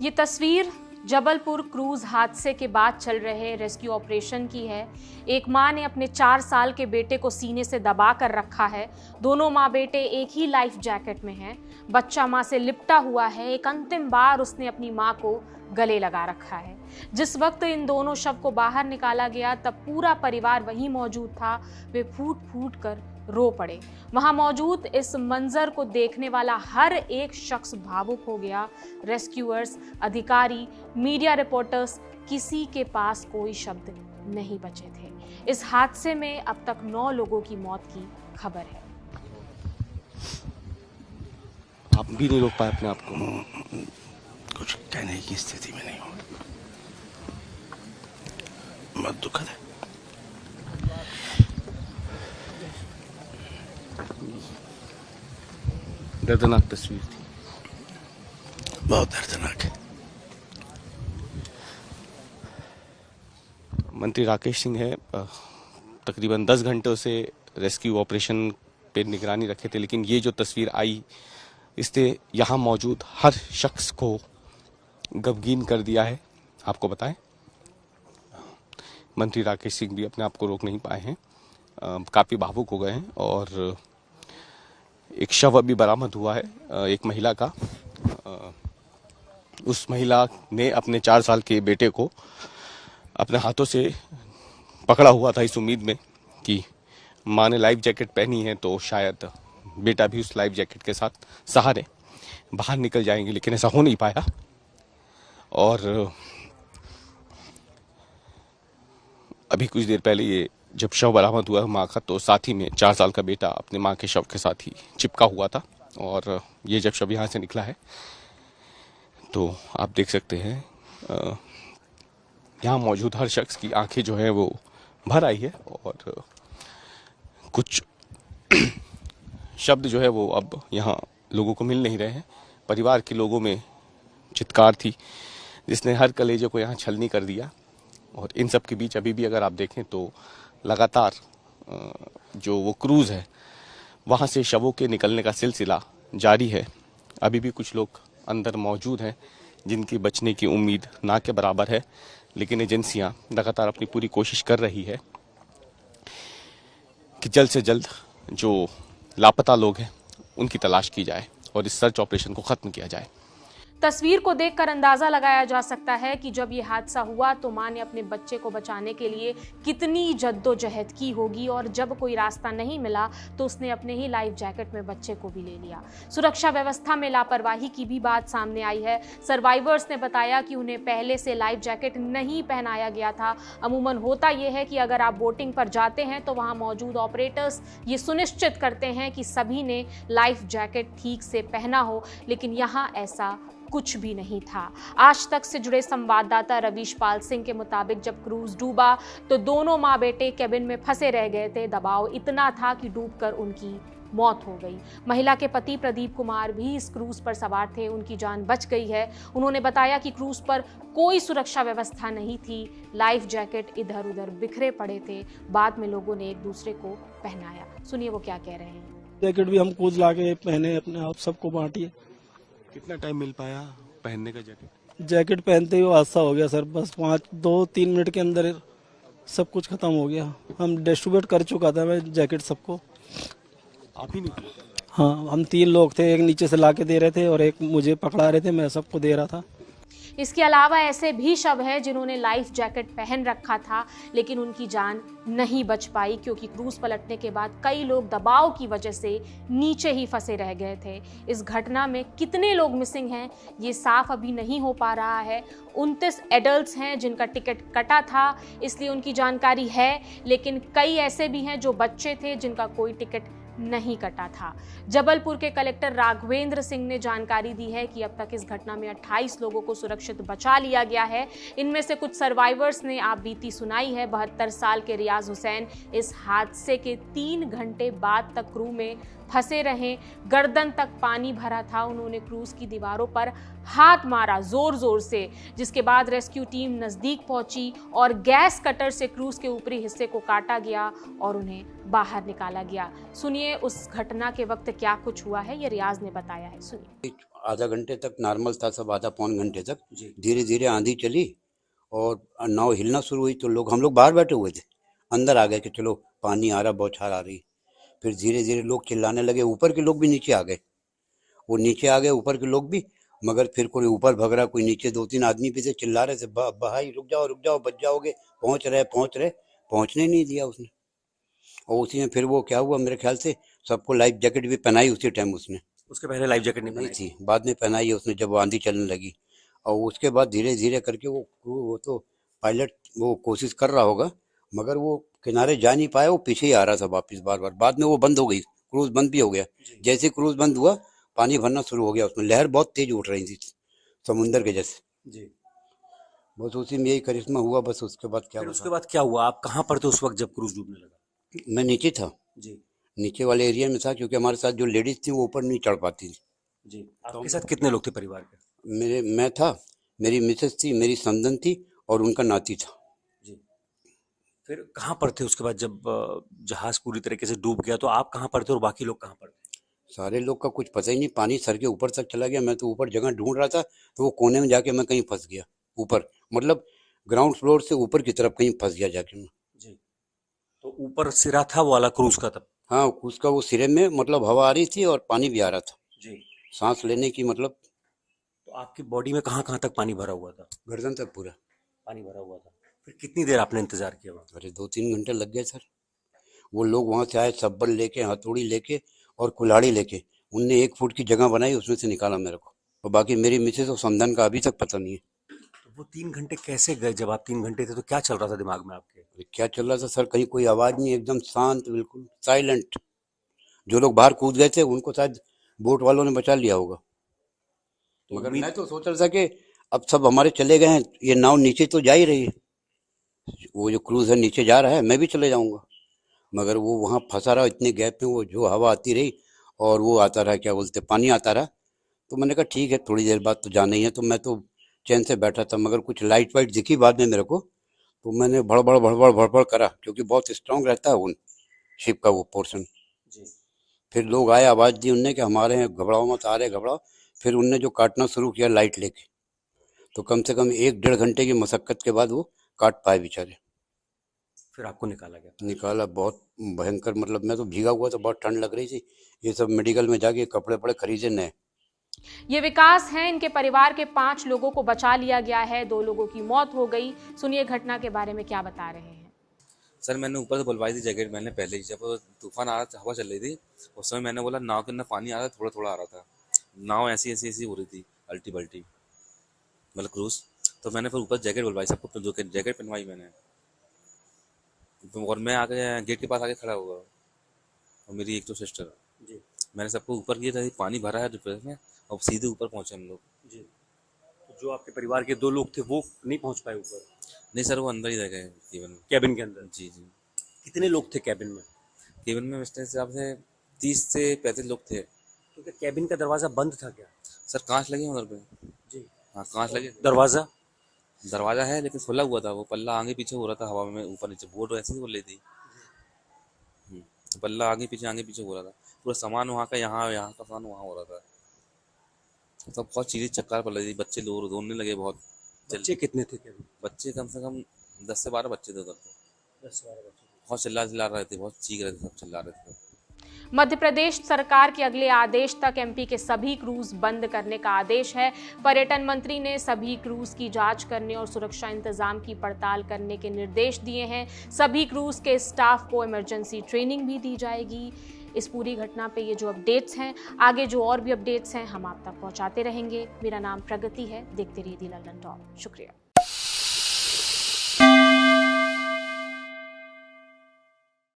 ये तस्वीर जबलपुर क्रूज हादसे के बाद चल रहे रेस्क्यू ऑपरेशन की है। एक मां ने अपने 4 साल के बेटे को सीने से दबा कर रखा है। दोनों माँ बेटे एक ही लाइफ जैकेट में हैं। बच्चा मां से लिपटा हुआ है। एक अंतिम बार उसने अपनी मां को गले लगा रखा है। जिस वक्त इन दोनों शव को बाहर निकाला गया तब पूरा परिवार वहीं मौजूद था। वे फूट फूट कर रो पड़े। वहां मौजूद इस मंजर को देखने वाला हर एक शख्स भावुक हो गया। रेस्क्यूअर्स, अधिकारी, मीडिया रिपोर्टर्स, किसी के पास कोई शब्द नहीं बचे थे। इस हादसे में अब तक 9 लोगों की मौत की खबर है। आप भी नहीं रोक पाए अपने आप को? कुछ कहने की स्थिति में नहीं हूं। बहुत दुखद है। दर्दनाक तस्वीर थी। बहुत दर्दनाक है। मंत्री राकेश सिंह है, तकरीबन 10 घंटों से रेस्क्यू ऑपरेशन पे निगरानी रखे थे, लेकिन ये जो तस्वीर आई इसने यहाँ मौजूद हर शख्स को गमगीन कर दिया है। आपको बताएं, मंत्री राकेश सिंह भी अपने आप को रोक नहीं पाए हैं, काफ़ी भावुक हो गए हैं। और एक शव अभी बरामद हुआ है एक महिला का। उस महिला ने अपने 4 साल के बेटे को अपने हाथों से पकड़ा हुआ था इस उम्मीद में कि माँ ने लाइफ जैकेट पहनी है तो शायद बेटा भी उस लाइफ जैकेट के साथ सहारे बाहर निकल जाएंगे, लेकिन ऐसा हो नहीं पाया। और अभी कुछ देर पहले ये जब शव बरामद हुआ माँ का, तो साथ ही में 4 साल का बेटा अपने माँ के शव के साथ ही चिपका हुआ था। और ये जब शव यहाँ से निकला है तो आप देख सकते हैं यहाँ मौजूद हर शख्स की आंखें जो है वो भर आई है। और कुछ शब्द जो है वो अब यहाँ लोगों को मिल नहीं रहे हैं। परिवार के लोगों में चित्कार थी जिसने हर कलेजे को यहाँ छलनी कर दिया। और इन सब के बीच अभी भी अगर आप देखें तो लगातार जो वो क्रूज़ है वहाँ से शवों के निकलने का सिलसिला जारी है। अभी भी कुछ लोग अंदर मौजूद हैं जिनकी बचने की उम्मीद ना के बराबर है, लेकिन एजेंसियाँ लगातार अपनी पूरी कोशिश कर रही है कि जल्द से जल्द जो लापता लोग हैं उनकी तलाश की जाए और इस सर्च ऑपरेशन को ख़त्म किया जाए। तस्वीर को देखकर अंदाजा लगाया जा सकता है कि जब ये हादसा हुआ तो मां ने अपने बच्चे को बचाने के लिए कितनी जद्दोजहद की होगी। और जब कोई रास्ता नहीं मिला तो उसने अपने ही लाइफ जैकेट में बच्चे को भी ले लिया। सुरक्षा व्यवस्था में लापरवाही की भी बात सामने आई है। सर्वाइवर्स ने बताया कि उन्हें पहले से लाइफ जैकेट नहीं पहनाया गया था। अमूमन होता यह है कि अगर आप बोटिंग पर जाते हैं तो वहां मौजूद ऑपरेटर्स ये सुनिश्चित करते हैं कि सभी ने लाइफ जैकेट ठीक से पहना हो, लेकिन यहाँ ऐसा कुछ भी नहीं था। आज तक से जुड़े संवाददाता रवीश पाल सिंह के मुताबिक जब क्रूज डूबा तो दोनों माँ बेटे केबिन में फंसे रह गए थे। दबाव इतना था कि डूबकर उनकी मौत हो गई। महिला के पति प्रदीप कुमार भी इस क्रूज पर सवार थे, उनकी जान बच गई है। उन्होंने बताया कि क्रूज पर कोई सुरक्षा व्यवस्था नहीं थी। लाइफ जैकेट इधर उधर बिखरे पड़े थे। बाद में लोगों ने एक दूसरे को पहनाया। सुनिए वो क्या कह रहे हैं। जैकेट भी हम क्रूज लाके पहने, अपने आप सबको बांटिए। कितना टाइम मिल पाया पहनने का जैकेट? जैकेट पहनते ही हादसा हो गया सर। बस 2-3 मिनट के अंदर सब कुछ खत्म हो गया। हम डिस्ट्रीब्यूट कर चुका था मैं जैकेट सबको। आप ही नहीं? हाँ, हम 3 लोग थे। एक नीचे से लाके दे रहे थे और एक मुझे पकड़ा रहे थे, मैं सबको दे रहा था। इसके अलावा ऐसे भी शव हैं जिन्होंने लाइफ जैकेट पहन रखा था लेकिन उनकी जान नहीं बच पाई, क्योंकि क्रूज पलटने के बाद कई लोग दबाव की वजह से नीचे ही फंसे रह गए थे। इस घटना में कितने लोग मिसिंग हैं ये साफ अभी नहीं हो पा रहा है। 29 एडल्ट्स हैं जिनका टिकट कटा था, इसलिए उनकी जानकारी है, लेकिन कई ऐसे भी हैं जो बच्चे थे जिनका कोई टिकट नहीं कटा था। जबलपुर के कलेक्टर राघवेंद्र सिंह ने जानकारी दी है कि अब तक इस घटना में 28 लोगों को सुरक्षित बचा लिया गया है। इनमें से कुछ सर्वाइवर्स ने आप बीती सुनाई है। 72 साल के रियाज हुसैन इस हादसे के 3 घंटे बाद तक क्रू में फंसे रहे। गर्दन तक पानी भरा था। उन्होंने क्रूज की दीवारों पर हाथ मारा जोर जोर से, जिसके बाद रेस्क्यू टीम नजदीक पहुंची और गैस कटर से क्रूज के ऊपरी हिस्से को काटा गया और उन्हें बाहर निकाला गया। सुनिए उस घटना के वक्त क्या कुछ हुआ है, ये रियाज ने बताया है। सुनिए। आधा घंटे तक नॉर्मल था सब, आधा पौन घंटे तक धीरे धीरे आंधी चली और नाव हिलना शुरू हुई तो हम लोग बाहर बैठे हुए थे, अंदर आ गए कि चलो पानी आ रहा, बौछार आ रही। फिर धीरे धीरे लोग चिल्लाने लगे, ऊपर के लोग भी नीचे आ गए, वो नीचे आ गए ऊपर के लोग भी, मगर फिर कोई ऊपर भग रहा, कोई नीचे। 2-3 आदमी भी थे, चिल्ला रहे थे भाई रुक जाओ बच जाओगे, पहुंच रहे। पहुंचने नहीं दिया उसने। और उसी में फिर वो क्या हुआ, मेरे ख्याल से सबको लाइफ जैकेट भी पहनाई उसी टाइम उसने। उसके पहले लाइफ जैकेट नहीं थी, बाद में पहनाई है उसने जब आंधी चलने लगी। और उसके बाद धीरे धीरे करके वो तो पायलट वो कोशिश कर रहा होगा, मगर वो किनारे जा नहीं पाया, वो पीछे ही आ रहा था वापस बार बार। बाद में वो बंद हो गई, क्रूज बंद भी हो गया। जैसे क्रूज बंद हुआ पानी भरना शुरू हो गया उसमें, लहर बहुत तेज उठ रही थी समुंदर के जैसे जी। बस उसी में यही करिश्मा हुआ। बस उसके बाद क्या हुआ? उसके बाद क्या हुआ? आप कहाँ पर थे उस वक्त जब क्रूज डूबने लगा? मैं नीचे था जी, नीचे वाले एरिया में था, क्योंकि हमारे साथ जो लेडीज थी वो ऊपर नहीं चढ़ पाती थी जी। आपके साथ कितने लोग थे परिवार के? मैं था, मेरी मिसेस थी, मेरी समधन थी और उनका नाती था जी। फिर कहाँ पर थे उसके बाद जब जहाज पूरी तरीके से डूब गया? तो आप कहाँ पर थे और बाकी लोग कहाँ पर थे? सारे लोग का कुछ पता ही नहीं, पानी सर के ऊपर तक चला गया। मैं तो ऊपर जगह ढूंढ रहा था तो वो कोने में जाके मैं कहीं फंस गया ऊपर, मतलब ग्राउंड फ्लोर से ऊपर की तरफ कहीं फंस गया जाके मैं जी। तो ऊपर सिरा था वो वाला क्रूज का तब? हाँ, उसका वो सिरे में मतलब हवा आ रही थी और पानी भी आ रहा था जी, सांस लेने की मतलब। तो आपकी बॉडी में कहाँ कहाँ तक पानी भरा हुआ था? गर्दन तक पूरा पानी भरा हुआ था। फिर कितनी देर आपने इंतजार किया वहाँ? अरे 2-3 घंटे लग गए सर। वो लोग वहां से आए सब्बर लेके, हथौड़ी लेके और कुल्हाड़ी लेके, उनने 1 फुट की जगह बनाई, उसमें से निकाला मेरे को। और बाकी मेरी मिसेस और समधन का अभी तक पता नहीं है। तो वो 3 घंटे कैसे गए? जब आप 3 घंटे थे तो क्या चल रहा था दिमाग में आपके? अरे क्या चल रहा था सर, कहीं कोई आवाज नहीं, एकदम शांत, बिल्कुल साइलेंट। जो लोग बाहर कूद गए थे उनको शायद बोट वालों ने बचा लिया होगा, मगर मैं तो सोच रहा था कि अब सब हमारे चले गए हैं, ये नाव नीचे तो जा ही रही है, वो जो क्रूज है नीचे जा रहा है, मैं भी चले जाऊंगा। मगर वो वहाँ फंसा रहा इतने गैप में, वो जो हवा आती रही और वो आता रहा, क्या बोलते, पानी आता रहा। तो मैंने कहा ठीक है, थोड़ी देर बाद तो जाना ही है। तो मैं तो चैन से बैठा था, मगर कुछ लाइट वाइट दिखी बाद में मेरे को, तो मैंने भड़बड़ करा, क्योंकि बहुत स्ट्रांग रहता है वो शिप का वो पोर्शन। फिर लोग आए, आवाज दी उनने कि हमारे यहाँ घबराओ मत, आ रहे घबराओ। फिर उनने जो काटना शुरू किया लाइट लेके, तो कम से कम 1-1.5 घंटे की मशक्कत के बाद वो काट पाए बेचारे। फिर आपको निकाला गया? निकाला, बहुत भयंकर, मतलब मैं तो भीगा हुआ था, बहुत ठंड लग रही थी। ये सब मेडिकल में जाके कपड़े पड़े खरीदे नए। ये विकास हैं, इनके परिवार के 5 लोगों को बचा लिया गया है, 2 लोगों की मौत हो गई। सुनिए घटना के बारे में क्या बता रहे हैं। सर मैंने ऊपर से बुलवाई थी जैकेट, मैंने पहले ही, जब तूफान आ रहा था, हवा चल रही थी, उस समय मैंने बोला नाव के अंदर पानी आ रहा था, थोड़ा थोड़ा आ रहा था, नाव ऐसी हो रही थी, अल्टी बल्टी, मतलब क्रूज। तो मैंने फिर ऊपर जैकेट बुलवाई, सबको जो जैकेट पहनवाई मैंने, और मैं आगे गेट के पास आके खड़ा हुआ और मेरी एक तो सिस्टर, मैंने सबको ऊपर किया था, पानी भरा है दोपहर में, और सीधे ऊपर पहुंचे हम लोग जी। तो जो आपके परिवार के 2 लोग थे वो नहीं पहुंच पाए ऊपर? नहीं सर, वो अंदर ही रह गए कैबिन के अंदर? जी जी। कितने लोग थे कैबिन में? केबिन में मिस्टर हिसाब से 30 से 35 लोग थे। तो क्या कैबिन का दरवाजा बंद था क्या? सर कांच लगे उधर पे जी, हाँ कांच लगे। दरवाजा है लेकिन खुला हुआ था, वो पल्ला आगे पीछे हो रहा था हवा में, ऊपर नीचे, बोट ऐसे ही बोल रही थी, पल्ला आगे पीछे हो रहा था, पूरा सामान वहाँ का यहाँ का सामान वहाँ हो रहा था, सब बहुत चीजें चक्कर पड़ रही थी, बच्चे लोग रोने लगे बहुत। बच्चे कितने थे? बच्चे कम से कम 10 से 12 बच्चे थे उधर पे। 10 से 12 बच्चे बहुत चिल्ला रहे थे, बहुत चीख रहे थे, सब चिल्ला रहे थे। मध्य प्रदेश सरकार के अगले आदेश तक एमपी के सभी क्रूज बंद करने का आदेश है। पर्यटन मंत्री ने सभी क्रूज की जांच करने और सुरक्षा इंतजाम की पड़ताल करने के निर्देश दिए हैं। सभी क्रूज के स्टाफ को इमरजेंसी ट्रेनिंग भी दी जाएगी। इस पूरी घटना पे ये जो अपडेट्स हैं, आगे जो और भी अपडेट्स हैं हम आप तक पहुंचाते रहेंगे। मेरा नाम प्रगति है, देखते रहिए दी लल्लन टॉप। शुक्रिया।